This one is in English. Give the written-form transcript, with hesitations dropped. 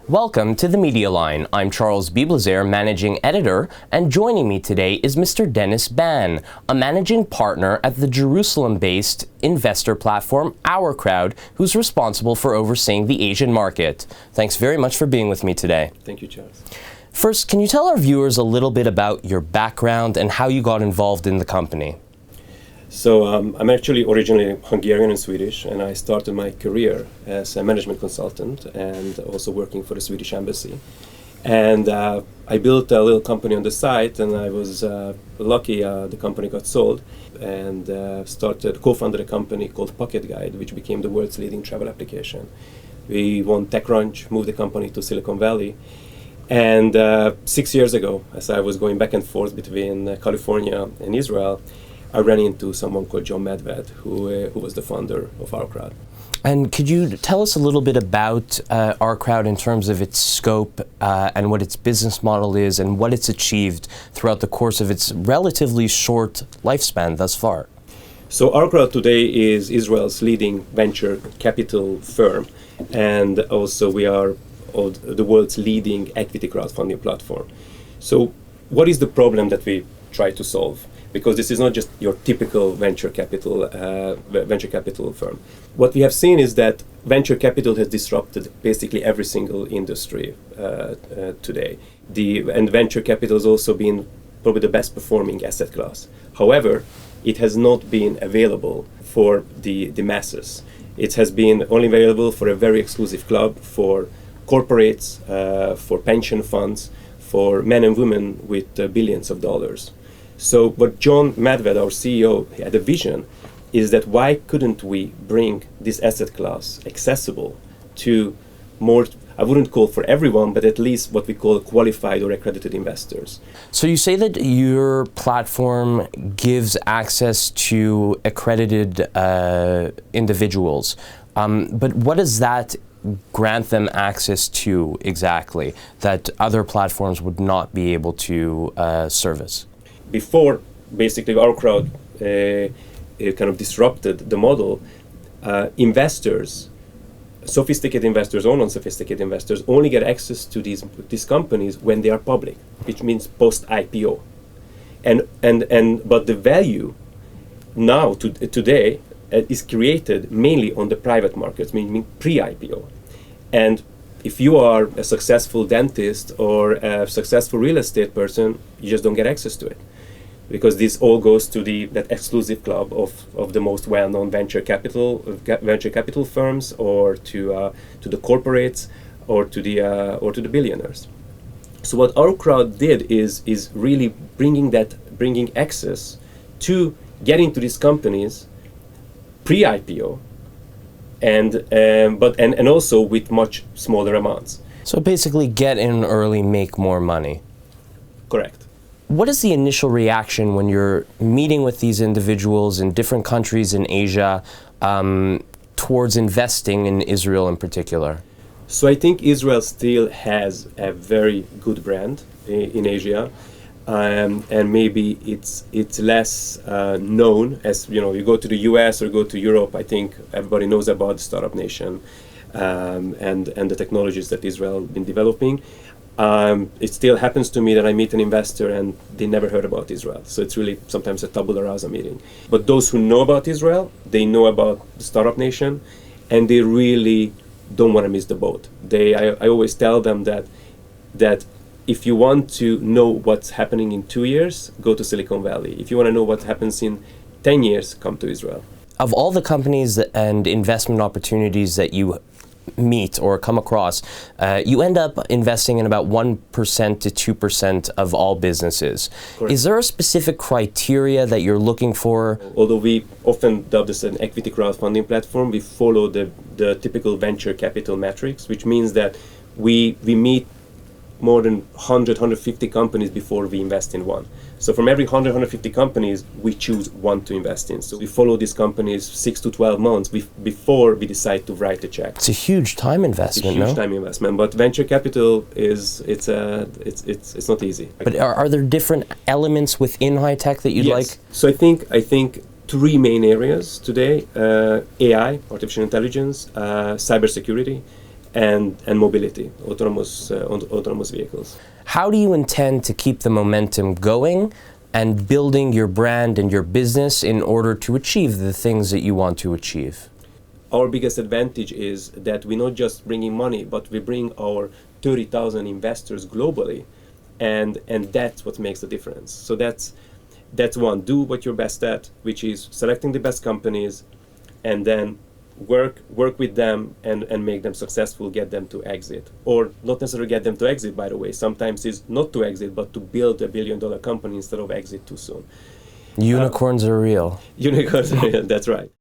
Welcome to the Media Line. I'm Charles Biblazer, Managing Editor, and joining me today is Mr. Dennis Ban, a Managing Partner at the Jerusalem-based investor platform OurCrowd, who's responsible for overseeing the Asian market. Thanks very much for being with me today. Thank you, Charles. First, can you tell our viewers a little bit about your background and how you got involved in the company? So I'm actually originally Hungarian and Swedish, and I started my career as a management consultant and also working for the Swedish embassy. And I built a little company on the side, and I was lucky the company got sold, and co-founded a company called Pocket Guide, which became the world's leading travel application. We won TechCrunch, moved the company to Silicon Valley. And 6 years ago, as I was going back and forth between California and Israel, I ran into someone called John Medved, who was the founder of OurCrowd. And could you tell us a little bit about OurCrowd in terms of its scope and what its business model is and what it's achieved throughout the course of its relatively short lifespan thus far? So OurCrowd today is Israel's leading venture capital firm, and also we are the world's leading equity crowdfunding platform. So what is the problem that we try to solve? Because this is not just your typical venture capital firm. What we have seen is that venture capital has disrupted basically every single industry today. And venture capital has also been probably the best performing asset class. However, it has not been available for the masses. It has been only available for a very exclusive club, for corporates, for pension funds, for men and women with billions of dollars. So what John Medved, our CEO, had a vision is that why couldn't we bring this asset class accessible to more, I wouldn't call for everyone, but at least what we call qualified or accredited investors. So you say that your platform gives access to accredited individuals, but what does that grant them access to exactly that other platforms would not be able to service? Before, basically, OurCrowd kind of disrupted the model, investors, sophisticated investors or non-sophisticated investors, only get access to these companies when they are public, which means post-IPO. But the value now, today, is created mainly on the private markets, meaning pre-IPO. And if you are a successful dentist or a successful real estate person, you just don't get access to it, because this all goes to that exclusive club of the most well-known venture capital firms, or to the corporates, or to the billionaires. So what OurCrowd did is really bringing access to get into these companies pre-IPO, and also with much smaller amounts. So basically, get in early, make more money. Correct. What is the initial reaction when you're meeting with these individuals in different countries in Asia towards investing in Israel in particular? So I think Israel still has a very good brand in Asia, and maybe it's less known. As you know, you go to the US or go to Europe, I think everybody knows about the Startup Nation and the technologies that Israel has been developing. It still happens to me that I meet an investor and they never heard about Israel. So it's really sometimes a tabula rasa meeting. But those who know about Israel, they know about the Startup Nation, and they really don't want to miss the boat. I always tell them that if you want to know what's happening in 2 years, go to Silicon Valley. If you want to know what happens in 10 years, come to Israel. Of all the companies and investment opportunities that you meet or come across, you end up investing in about 1% to 2% of all businesses. Correct. Is there a specific criteria that you're looking for? Although we often dub this an equity crowdfunding platform, we follow the typical venture capital metrics, which means that we meet more than 100, 150 companies before we invest in one. So from every 100, 150 companies, we choose one to invest in. So we follow these companies 6 to 12 months before we decide to write a check. It's a huge time investment, It's a huge time investment, but venture capital it's not easy. But are there different elements within high tech that you'd like? So I think three main areas today: AI, artificial intelligence, cybersecurity, and mobility, autonomous vehicles. How do you intend to keep the momentum going and building your brand and your business in order to achieve the things that you want to achieve? Our biggest advantage is that we're not just bringing money, but we bring our 30,000 investors globally, and that's what makes the difference. So that's one. Do what you're best at, which is selecting the best companies, and then work with them and make them successful, get them to exit. Or not necessarily get them to exit, by the way. Sometimes it's not to exit, but to build a billion-dollar company instead of exit too soon. Unicorns are real. Unicorns are real, that's right.